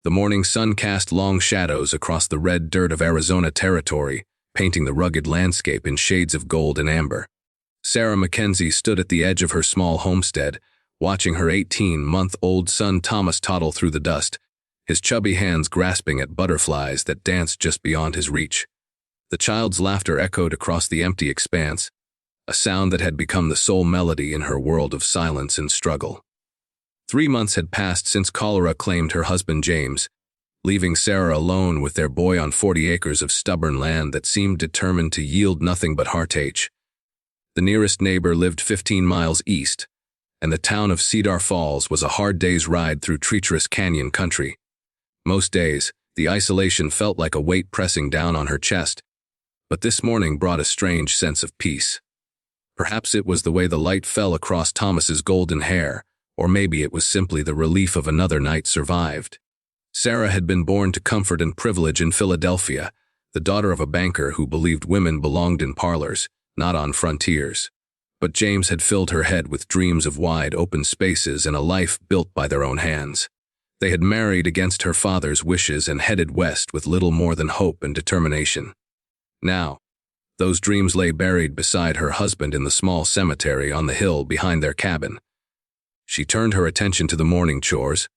The morning sun cast long shadows across the red dirt of Arizona territory, painting the rugged landscape in shades of gold and amber. Sarah Mackenzie stood at the edge of her small homestead, watching her 18-month-old son Thomas toddle through the dust, his chubby hands grasping at butterflies that danced just beyond his reach. The child's laughter echoed across the empty expanse, a sound that had become the sole melody in her world of silence and struggle. 3 months had passed since cholera claimed her husband James, leaving Sarah alone with their boy on 40 acres of stubborn land that seemed determined to yield nothing but heartache. The nearest neighbor lived 15 miles east, and the town of Cedar Falls was a hard day's ride through treacherous canyon country. Most days, the isolation felt like a weight pressing down on her chest, but this morning brought a strange sense of peace. Perhaps it was the way the light fell across Thomas's golden hair, or maybe it was simply the relief of another night survived. Sarah had been born to comfort and privilege in Philadelphia, the daughter of a banker who believed women belonged in parlors, not on frontiers. But James had filled her head with dreams of wide open spaces and a life built by their own hands. They had married against her father's wishes and headed west with little more than hope and determination. Now, those dreams lay buried beside her husband in the small cemetery on the hill behind their cabin. She turned her attention to the morning chores,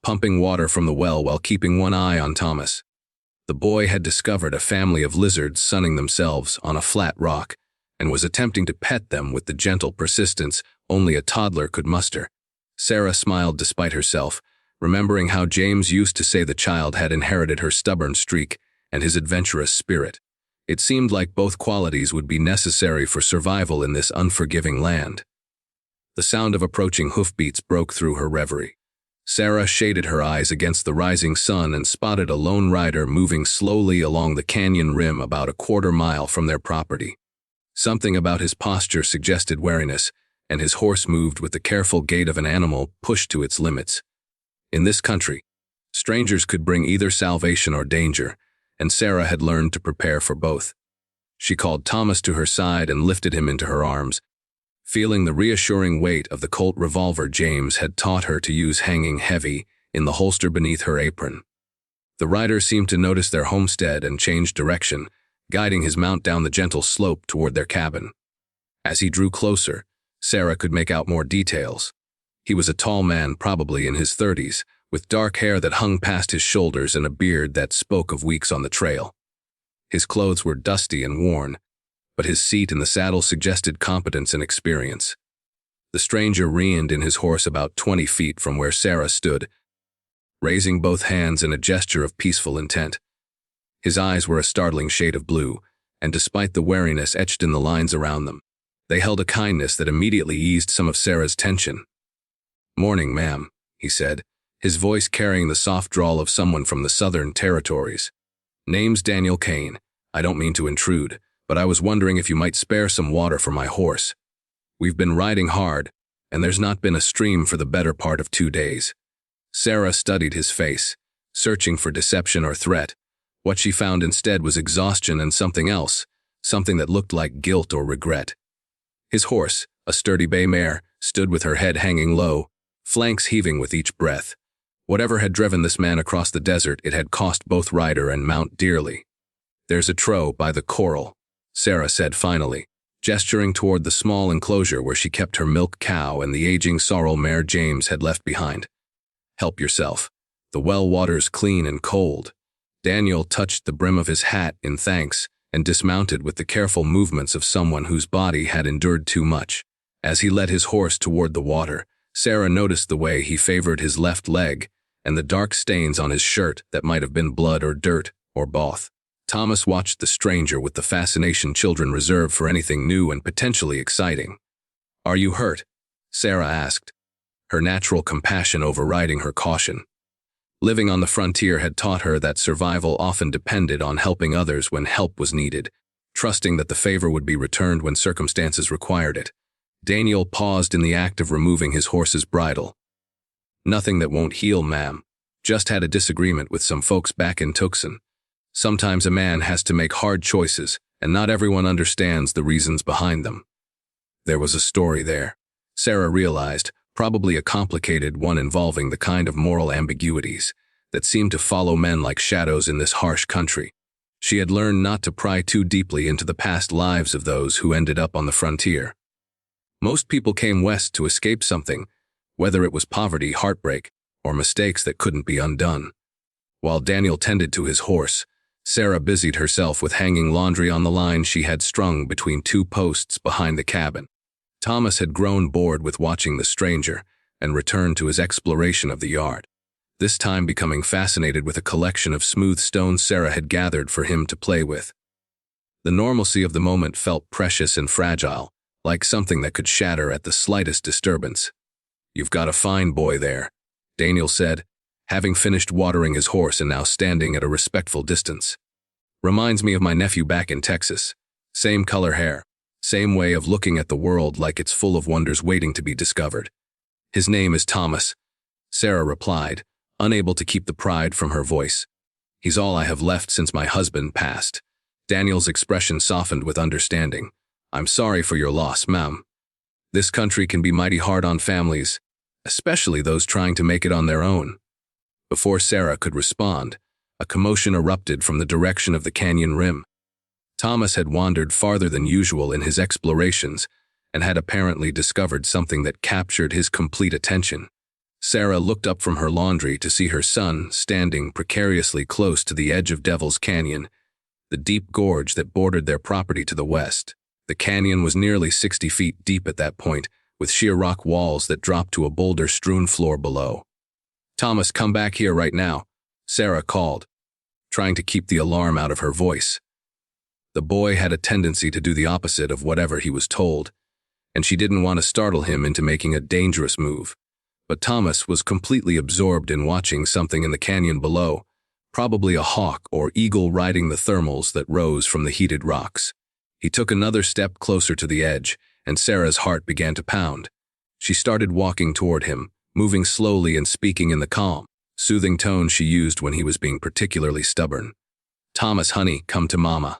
pumping water from the well while keeping one eye on Thomas. The boy had discovered a family of lizards sunning themselves on a flat rock and was attempting to pet them with the gentle persistence only a toddler could muster. Sarah smiled despite herself, remembering how James used to say the child had inherited her stubborn streak and his adventurous spirit. It seemed like both qualities would be necessary for survival in this unforgiving land. The sound of approaching hoofbeats broke through her reverie. Sarah shaded her eyes against the rising sun and spotted a lone rider moving slowly along the canyon rim about a quarter mile from their property. Something about his posture suggested wariness, and his horse moved with the careful gait of an animal pushed to its limits. In this country, strangers could bring either salvation or danger, and Sarah had learned to prepare for both. She called Thomas to her side and lifted him into her arms, feeling the reassuring weight of the Colt revolver James had taught her to use hanging heavy in the holster beneath her apron. The rider seemed to notice their homestead and changed direction, guiding his mount down the gentle slope toward their cabin. As he drew closer, Sarah could make out more details. He was a tall man, probably in his 30s, with dark hair that hung past his shoulders and a beard that spoke of weeks on the trail. His clothes were dusty and worn, but his seat in the saddle suggested competence and experience. The stranger reined in his horse about 20 feet from where Sarah stood, raising both hands in a gesture of peaceful intent. His eyes were a startling shade of blue, and despite the wariness etched in the lines around them, they held a kindness that immediately eased some of Sarah's tension. "Morning, ma'am," he said, his voice carrying the soft drawl of someone from the southern territories. "Name's Daniel Kane. I don't mean to intrude, but I was wondering if you might spare some water for my horse. We've been riding hard, and there's not been a stream for the better part of 2 days." Sarah studied his face, searching for deception or threat. What she found instead was exhaustion and something else, something that looked like guilt or regret. His horse, a sturdy bay mare, stood with her head hanging low, flanks heaving with each breath. Whatever had driven this man across the desert, it had cost both rider and mount dearly. "There's a trough by the corral," Sarah said finally, gesturing toward the small enclosure where she kept her milk cow and the aging sorrel mare James had left behind. "Help yourself. The well water's clean and cold." Daniel touched the brim of his hat in thanks and dismounted with the careful movements of someone whose body had endured too much. As he led his horse toward the water, Sarah noticed the way he favored his left leg and the dark stains on his shirt that might have been blood or dirt or both. Thomas watched the stranger with the fascination children reserve for anything new and potentially exciting. "Are you hurt?" Sarah asked, her natural compassion overriding her caution. Living on the frontier had taught her that survival often depended on helping others when help was needed, trusting that the favor would be returned when circumstances required it. Daniel paused in the act of removing his horse's bridle. "Nothing that won't heal, ma'am. Just had a disagreement with some folks back in Tucson. Sometimes a man has to make hard choices, and not everyone understands the reasons behind them." There was a story there, Sarah realized, probably a complicated one involving the kind of moral ambiguities that seemed to follow men like shadows in this harsh country. She had learned not to pry too deeply into the past lives of those who ended up on the frontier. Most people came west to escape something, whether it was poverty, heartbreak, or mistakes that couldn't be undone. While Daniel tended to his horse, Sarah busied herself with hanging laundry on the line she had strung between two posts behind the cabin. Thomas had grown bored with watching the stranger and returned to his exploration of the yard, this time becoming fascinated with a collection of smooth stones Sarah had gathered for him to play with. The normalcy of the moment felt precious and fragile, like something that could shatter at the slightest disturbance. "You've got a fine boy there," Daniel said, having finished watering his horse and now standing at a respectful distance. "Reminds me of my nephew back in Texas. Same color hair, same way of looking at the world, like it's full of wonders waiting to be discovered." "His name is Thomas," Sarah replied, unable to keep the pride from her voice. "He's all I have left since my husband passed." Daniel's expression softened with understanding. "I'm sorry for your loss, ma'am. This country can be mighty hard on families, especially those trying to make it on their own." Before Sarah could respond, a commotion erupted from the direction of the canyon rim. Thomas had wandered farther than usual in his explorations and had apparently discovered something that captured his complete attention. Sarah looked up from her laundry to see her son standing precariously close to the edge of Devil's Canyon, the deep gorge that bordered their property to the west. The canyon was nearly 60 feet deep at that point, with sheer rock walls that dropped to a boulder-strewn floor below. "Thomas, come back here right now," Sarah called, trying to keep the alarm out of her voice. The boy had a tendency to do the opposite of whatever he was told, and she didn't want to startle him into making a dangerous move. But Thomas was completely absorbed in watching something in the canyon below, probably a hawk or eagle riding the thermals that rose from the heated rocks. He took another step closer to the edge, and Sarah's heart began to pound. She started walking toward him, moving slowly and speaking in the calm, soothing tone she used when he was being particularly stubborn. "Thomas, honey, come to Mama.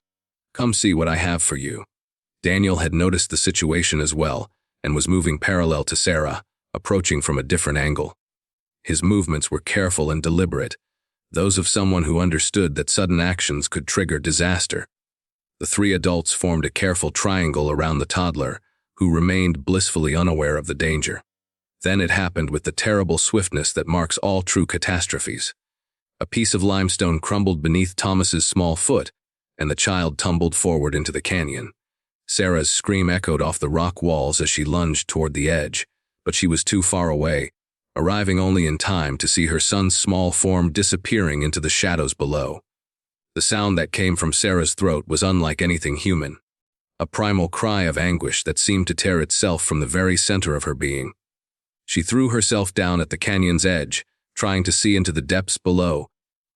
Come see what I have for you." Daniel had noticed the situation as well and was moving parallel to Sarah, approaching from a different angle. His movements were careful and deliberate, those of someone who understood that sudden actions could trigger disaster. The three adults formed a careful triangle around the toddler, who remained blissfully unaware of the danger. Then it happened with the terrible swiftness that marks all true catastrophes. A piece of limestone crumbled beneath Thomas's small foot, and the child tumbled forward into the canyon. Sarah's scream echoed off the rock walls as she lunged toward the edge, but she was too far away, arriving only in time to see her son's small form disappearing into the shadows below. The sound that came from Sarah's throat was unlike anything human, a primal cry of anguish that seemed to tear itself from the very center of her being. She threw herself down at the canyon's edge, trying to see into the depths below,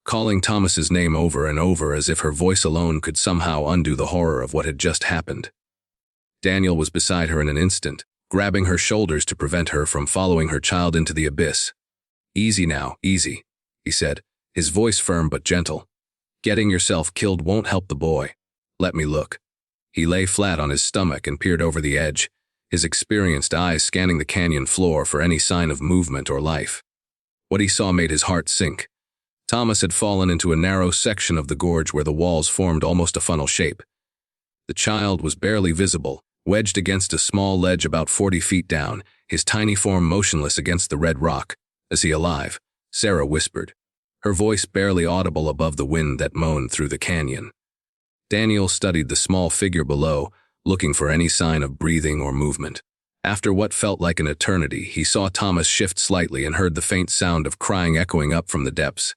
calling Thomas's name over and over as if her voice alone could somehow undo the horror of what had just happened. Daniel was beside her in an instant, grabbing her shoulders to prevent her from following her child into the abyss. "Easy now, easy," he said, his voice firm but gentle. "Getting yourself killed won't help the boy. Let me look." He lay flat on his stomach and peered over the edge, his experienced eyes scanning the canyon floor for any sign of movement or life. What he saw made his heart sink. Thomas had fallen into a narrow section of the gorge where the walls formed almost a funnel shape. The child was barely visible, wedged against a small ledge about 40 feet down, his tiny form motionless against the red rock. "Is he alive?" Sarah whispered, her voice barely audible above the wind that moaned through the canyon. Daniel studied the small figure below, looking for any sign of breathing or movement. After what felt like an eternity, he saw Thomas shift slightly and heard the faint sound of crying echoing up from the depths.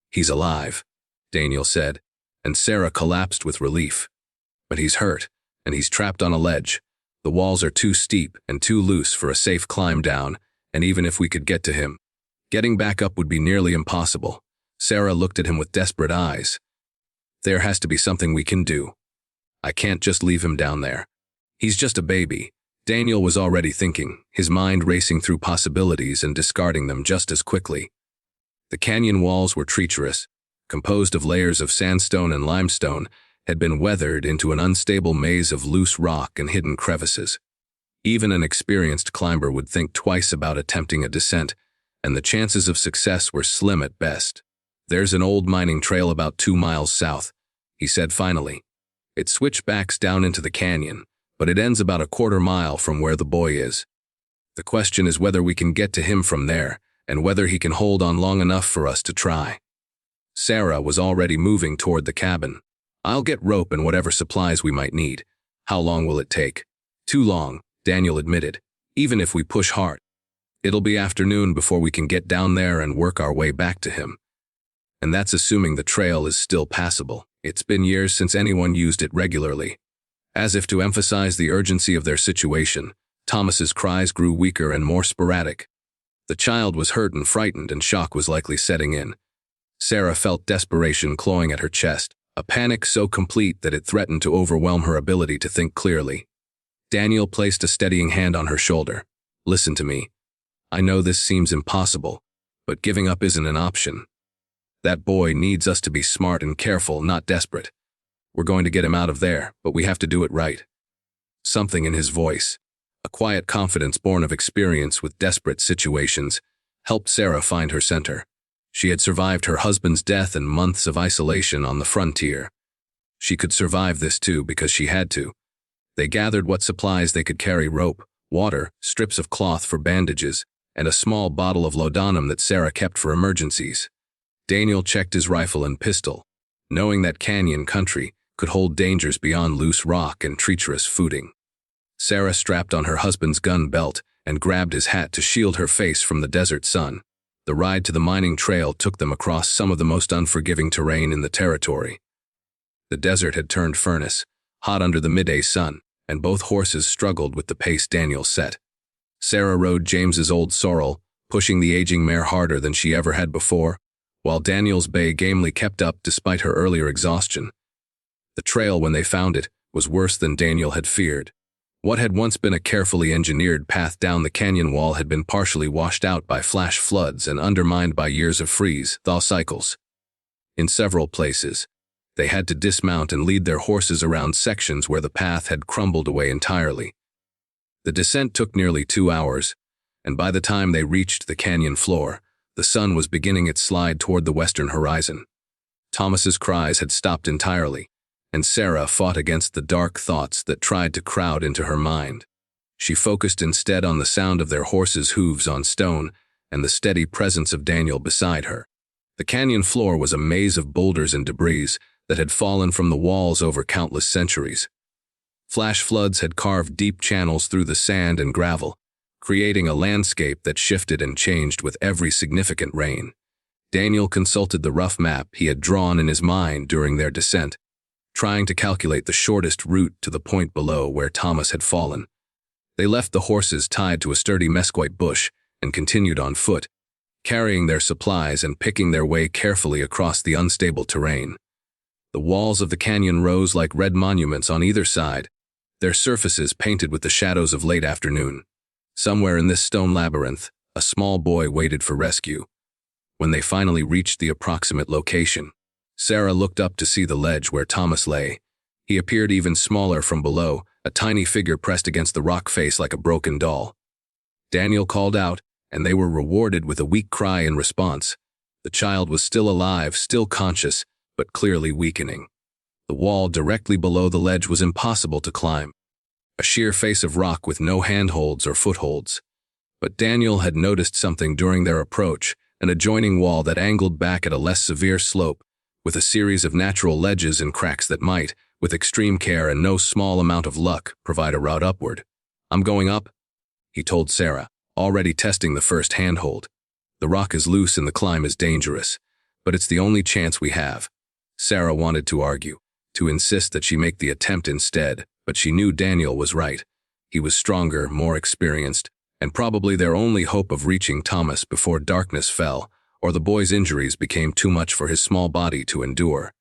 "He's alive," Daniel said, and Sarah collapsed with relief. "But he's hurt, and he's trapped on a ledge. The walls are too steep and too loose for a safe climb down, and even if we could get to him, getting back up would be nearly impossible." Sarah looked at him with desperate eyes. "There has to be something we can do. I can't just leave him down there. He's just a baby." Daniel was already thinking, his mind racing through possibilities and discarding them just as quickly. The canyon walls were treacherous, composed of layers of sandstone and limestone, had been weathered into an unstable maze of loose rock and hidden crevices. Even an experienced climber would think twice about attempting a descent, and the chances of success were slim at best. "There's an old mining trail about 2 miles south," he said finally. "It switchbacks down into the canyon, but it ends about a quarter mile from where the boy is. The question is whether we can get to him from there, and whether he can hold on long enough for us to try." Sarah was already moving toward the cabin. "I'll get rope and whatever supplies we might need. How long will it take?" "Too long," Daniel admitted, "even if we push hard. It'll be afternoon before we can get down there and work our way back to him. And that's assuming the trail is still passable. It's been years since anyone used it regularly." As if to emphasize the urgency of their situation, Thomas's cries grew weaker and more sporadic. The child was hurt and frightened, and shock was likely setting in. Sarah felt desperation clawing at her chest, a panic so complete that it threatened to overwhelm her ability to think clearly. Daniel placed a steadying hand on her shoulder. "Listen to me. I know this seems impossible, but giving up isn't an option. That boy needs us to be smart and careful, not desperate. We're going to get him out of there, but we have to do it right." Something in his voice, a quiet confidence born of experience with desperate situations, helped Sarah find her center. She had survived her husband's death and months of isolation on the frontier. She could survive this too because she had to. They gathered what supplies they could carry: rope, water, strips of cloth for bandages, and a small bottle of laudanum that Sarah kept for emergencies. Daniel checked his rifle and pistol, knowing that canyon country could hold dangers beyond loose rock and treacherous footing. Sarah strapped on her husband's gun belt and grabbed his hat to shield her face from the desert sun. The ride to the mining trail took them across some of the most unforgiving terrain in the territory. The desert had turned furnace, hot under the midday sun, and both horses struggled with the pace Daniel set. Sarah rode James's old sorrel, pushing the aging mare harder than she ever had before, while Daniel's bay gamely kept up despite her earlier exhaustion. The trail, when they found it, was worse than Daniel had feared. What had once been a carefully engineered path down the canyon wall had been partially washed out by flash floods and undermined by years of freeze-thaw cycles. In several places, they had to dismount and lead their horses around sections where the path had crumbled away entirely. The descent took nearly 2 hours, and by the time they reached the canyon floor, the sun was beginning its slide toward the western horizon. Thomas's cries had stopped entirely, and Sarah fought against the dark thoughts that tried to crowd into her mind. She focused instead on the sound of their horses' hooves on stone and the steady presence of Daniel beside her. The canyon floor was a maze of boulders and debris that had fallen from the walls over countless centuries. Flash floods had carved deep channels through the sand and gravel, creating a landscape that shifted and changed with every significant rain. Daniel consulted the rough map he had drawn in his mind during their descent, trying to calculate the shortest route to the point below where Thomas had fallen. They left the horses tied to a sturdy mesquite bush and continued on foot, carrying their supplies and picking their way carefully across the unstable terrain. The walls of the canyon rose like red monuments on either side, their surfaces painted with the shadows of late afternoon. Somewhere in this stone labyrinth, a small boy waited for rescue. When they finally reached the approximate location, Sarah looked up to see the ledge where Thomas lay. He appeared even smaller from below, a tiny figure pressed against the rock face like a broken doll. Daniel called out, and they were rewarded with a weak cry in response. The child was still alive, still conscious, but clearly weakening. The wall directly below the ledge was impossible to climb, a sheer face of rock with no handholds or footholds. But Daniel had noticed something during their approach, an adjoining wall that angled back at a less severe slope, with a series of natural ledges and cracks that might, with extreme care and no small amount of luck, provide a route upward. "I'm going up," he told Sarah, already testing the first handhold. "The rock is loose and the climb is dangerous, but it's the only chance we have." Sarah wanted to argue, to insist that she make the attempt instead, but she knew Daniel was right. He was stronger, more experienced, and probably their only hope of reaching Thomas before darkness fell, or the boy's injuries became too much for his small body to endure.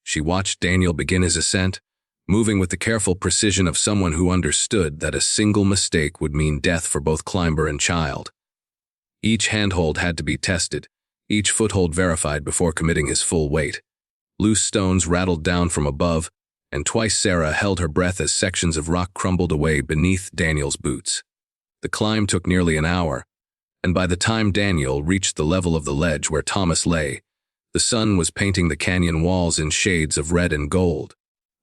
She watched Daniel begin his ascent, moving with the careful precision of someone who understood that a single mistake would mean death for both climber and child. Each handhold had to be tested, each foothold verified before committing his full weight. Loose stones rattled down from above, and twice Sarah held her breath as sections of rock crumbled away beneath Daniel's boots. The climb took nearly an hour, and by the time Daniel reached the level of the ledge where Thomas lay, The sun was painting the canyon walls in shades of red and gold.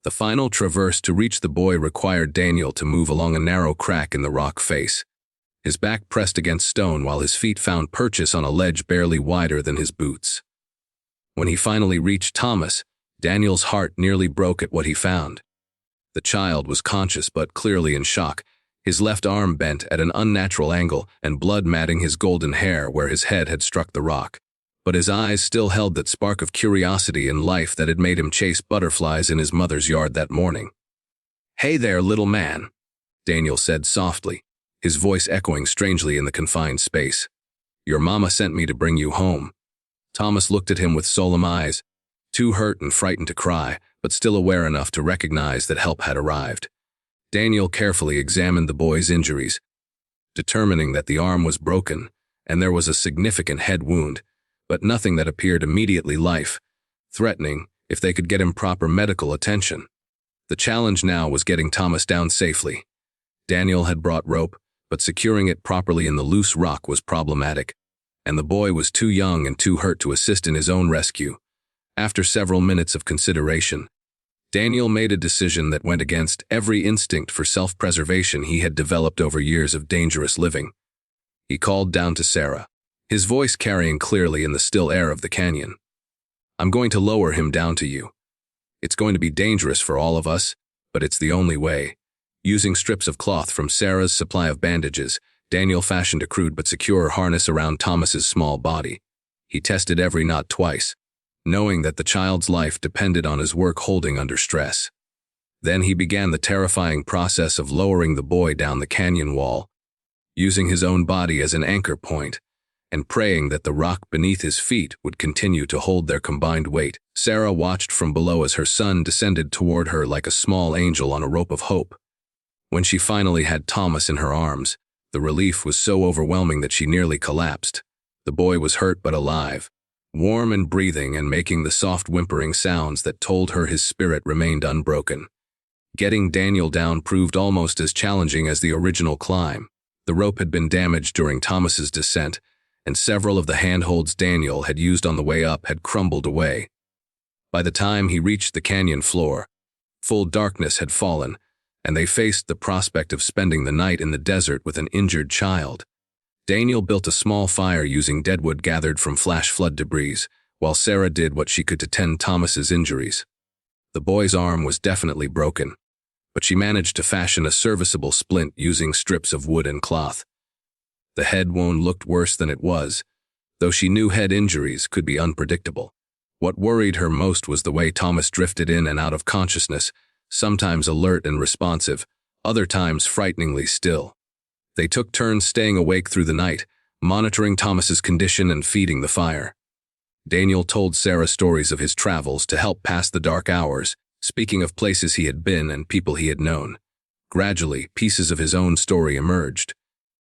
The final traverse to reach the boy required Daniel to move along a narrow crack in the rock face, his back pressed against stone while his feet found purchase on a ledge barely wider than his boots. When he finally reached Thomas, Daniel's heart nearly broke at what he found. The child was conscious but clearly in shock, his left arm bent at an unnatural angle and blood matting his golden hair where his head had struck the rock. But his eyes still held that spark of curiosity and life that had made him chase butterflies in his mother's yard that morning. "Hey there, little man," Daniel said softly, his voice echoing strangely in the confined space. "Your mama sent me to bring you home." Thomas looked at him with solemn eyes, too hurt and frightened to cry, but still aware enough to recognize that help had arrived. Daniel carefully examined the boy's injuries, determining that the arm was broken and there was a significant head wound, but nothing that appeared immediately life-threatening if they could get him proper medical attention. The challenge now was getting Thomas down safely. Daniel had brought rope, but securing it properly in the loose rock was problematic, and the boy was too young and too hurt to assist in his own rescue. After several minutes of consideration, Daniel made a decision that went against every instinct for self-preservation he had developed over years of dangerous living. He called down to Sarah, his voice carrying clearly in the still air of the canyon. "I'm going to lower him down to you. It's going to be dangerous for all of us, but it's the only way." Using strips of cloth from Sarah's supply of bandages, Daniel fashioned a crude but secure harness around Thomas's small body. He tested every knot twice, knowing that the child's life depended on his work holding under stress. Then he began the terrifying process of lowering the boy down the canyon wall, using his own body as an anchor point, and praying that the rock beneath his feet would continue to hold their combined weight. Sarah watched from below as her son descended toward her like a small angel on a rope of hope. When she finally had Thomas in her arms, the relief was so overwhelming that she nearly collapsed. The boy was hurt but alive, warm and breathing and making the soft whimpering sounds that told her his spirit remained unbroken. Getting Daniel down proved almost as challenging as the original climb. The rope had been damaged during Thomas's descent, and several of the handholds Daniel had used on the way up had crumbled away. By the time he reached the canyon floor, full darkness had fallen, and they faced the prospect of spending the night in the desert with an injured child. Daniel built a small fire using deadwood gathered from flash flood debris, while Sarah did what she could to tend Thomas's injuries. The boy's arm was definitely broken, but she managed to fashion a serviceable splint using strips of wood and cloth. The head wound looked worse than it was, though she knew head injuries could be unpredictable. What worried her most was the way Thomas drifted in and out of consciousness, sometimes alert and responsive, other times frighteningly still. They took turns staying awake through the night, monitoring Thomas's condition and feeding the fire. Daniel told Sarah stories of his travels to help pass the dark hours, speaking of places he had been and people he had known. Gradually, pieces of his own story emerged.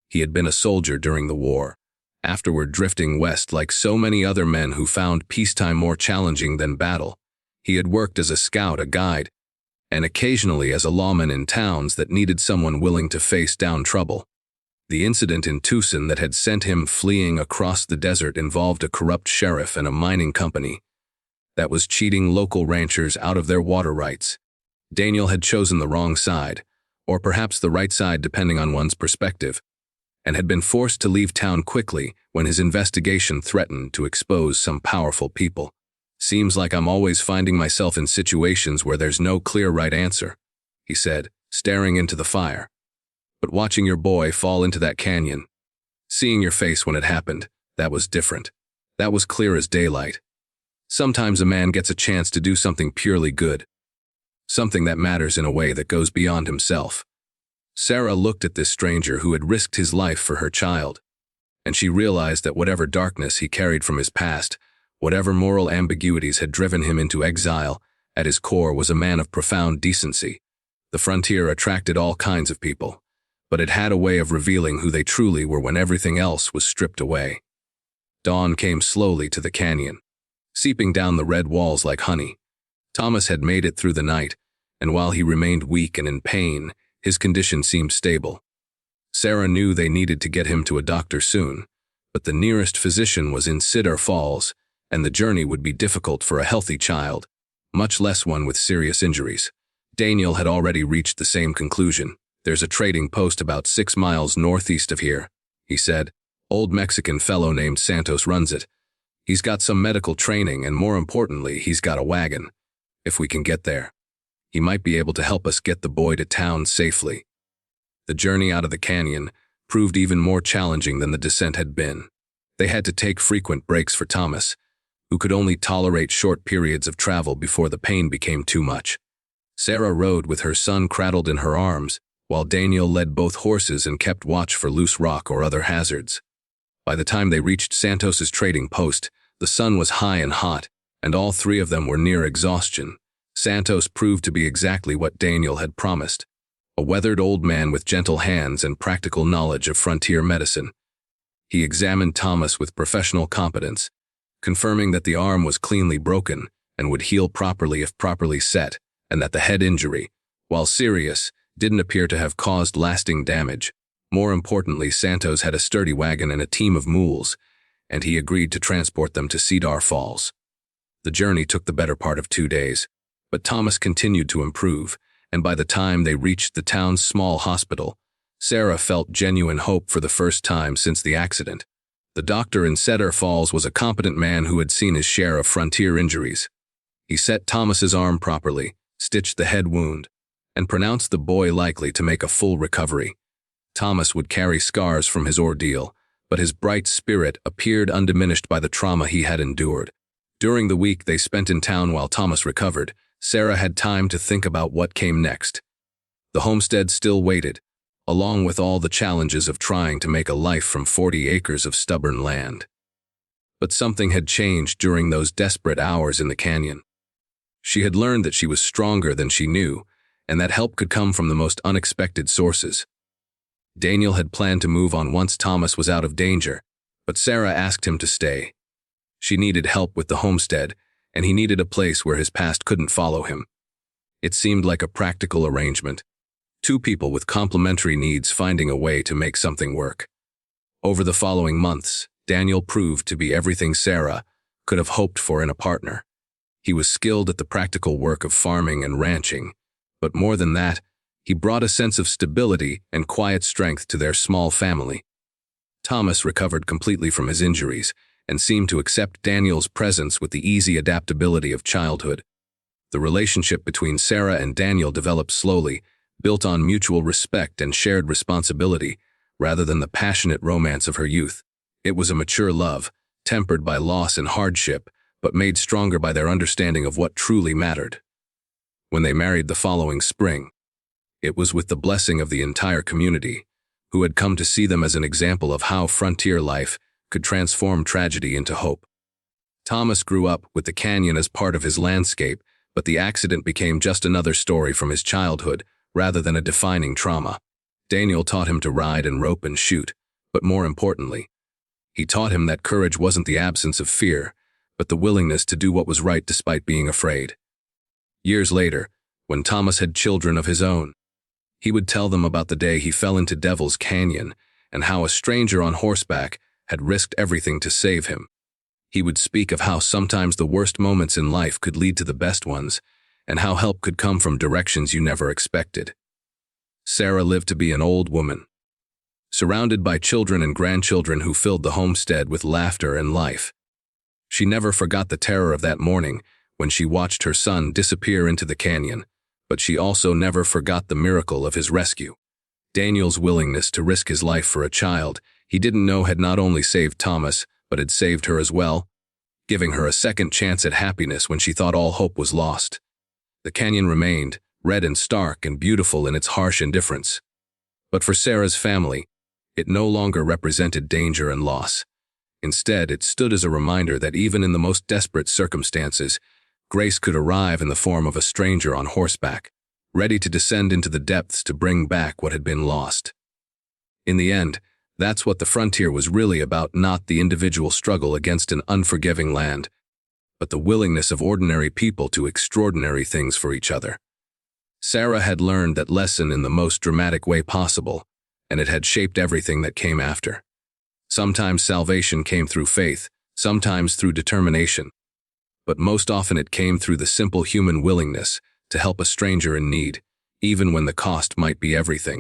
He had been a soldier during the war, afterward drifting west like so many other men who found peacetime more challenging than battle. He had worked as a scout, a guide, and occasionally as a lawman in towns that needed someone willing to face down trouble. The incident in Tucson that had sent him fleeing across the desert involved a corrupt sheriff and a mining company that was cheating local ranchers out of their water rights. Daniel had chosen the wrong side, or perhaps the right side depending on one's perspective, and had been forced to leave town quickly when his investigation threatened to expose some powerful people. "Seems like I'm always finding myself in situations where there's no clear right answer," he said, staring into the fire. "But watching your boy fall into that canyon, seeing your face when it happened, that was different. That was clear as daylight. Sometimes a man gets a chance to do something purely good, something that matters in a way that goes beyond himself." Sarah looked at this stranger who had risked his life for her child, and she realized that whatever darkness he carried from his past, whatever moral ambiguities had driven him into exile, at his core was a man of profound decency. The frontier attracted all kinds of people, but it had a way of revealing who they truly were when everything else was stripped away. Dawn came slowly to the canyon, seeping down the red walls like honey. Thomas had made it through the night, and while he remained weak and in pain, his condition seemed stable. Sarah knew they needed to get him to a doctor soon, but the nearest physician was in Cedar Falls, and the journey would be difficult for a healthy child, much less one with serious injuries. Daniel had already reached the same conclusion. "There's a trading post about 6 miles northeast of here," he said. "Old Mexican fellow named Santos runs it. He's got some medical training, and more importantly, he's got a wagon. If we can get there, he might be able to help us get the boy to town safely." The journey out of the canyon proved even more challenging than the descent had been. They had to take frequent breaks for Thomas, who could only tolerate short periods of travel before the pain became too much. Sarah rode with her son cradled in her arms, while Daniel led both horses and kept watch for loose rock or other hazards. By the time they reached Santos's trading post, the sun was high and hot, and all three of them were near exhaustion. Santos proved to be exactly what Daniel had promised: a weathered old man with gentle hands and practical knowledge of frontier medicine. He examined Thomas with professional competence, confirming that the arm was cleanly broken and would heal properly if properly set, and that the head injury, while serious, didn't appear to have caused lasting damage. More importantly, Santos had a sturdy wagon and a team of mules, and he agreed to transport them to Cedar Falls. The journey took the better part of 2 days, but Thomas continued to improve, and by the time they reached the town's small hospital, Sarah felt genuine hope for the first time since the accident. The doctor in Cedar Falls was a competent man who had seen his share of frontier injuries. He set Thomas's arm properly, stitched the head wound, and pronounced the boy likely to make a full recovery. Thomas would carry scars from his ordeal, but his bright spirit appeared undiminished by the trauma he had endured. During the week they spent in town while Thomas recovered, Sarah had time to think about what came next. The homestead still waited, along with all the challenges of trying to make a life from 40 acres of stubborn land. But something had changed during those desperate hours in the canyon. She had learned that she was stronger than she knew, and that help could come from the most unexpected sources. Daniel had planned to move on once Thomas was out of danger, but Sarah asked him to stay. She needed help with the homestead, and he needed a place where his past couldn't follow him. It seemed like a practical arrangement, two people with complementary needs finding a way to make something work. Over the following months, Daniel proved to be everything Sarah could have hoped for in a partner. He was skilled at the practical work of farming and ranching, but more than that, he brought a sense of stability and quiet strength to their small family. Thomas recovered completely from his injuries and seemed to accept Daniel's presence with the easy adaptability of childhood. The relationship between Sarah and Daniel developed slowly, built on mutual respect and shared responsibility, rather than the passionate romance of her youth. It was a mature love, tempered by loss and hardship, but made stronger by their understanding of what truly mattered. When they married the following spring, it was with the blessing of the entire community, who had come to see them as an example of how frontier life could transform tragedy into hope. Thomas grew up with the canyon as part of his landscape, but the accident became just another story from his childhood, rather than a defining trauma. Daniel taught him to ride and rope and shoot, but more importantly, he taught him that courage wasn't the absence of fear, but the willingness to do what was right despite being afraid. Years later, when Thomas had children of his own, he would tell them about the day he fell into Devil's Canyon and how a stranger on horseback had risked everything to save him. He would speak of how sometimes the worst moments in life could lead to the best ones, and how help could come from directions you never expected. Sarah lived to be an old woman, surrounded by children and grandchildren who filled the homestead with laughter and life. She never forgot the terror of that morning when she watched her son disappear into the canyon, but she also never forgot the miracle of his rescue. Daniel's willingness to risk his life for a child he didn't know had not only saved Thomas, but had saved her as well, giving her a second chance at happiness when she thought all hope was lost. The canyon remained, red and stark and beautiful in its harsh indifference. But for Sarah's family, it no longer represented danger and loss. Instead, it stood as a reminder that even in the most desperate circumstances, grace could arrive in the form of a stranger on horseback, ready to descend into the depths to bring back what had been lost. In the end, that's what the frontier was really about, not the individual struggle against an unforgiving land, but the willingness of ordinary people to extraordinary things for each other. Sarah had learned that lesson in the most dramatic way possible, and it had shaped everything that came after. Sometimes salvation came through faith, sometimes through determination, but most often it came through the simple human willingness to help a stranger in need, even when the cost might be everything.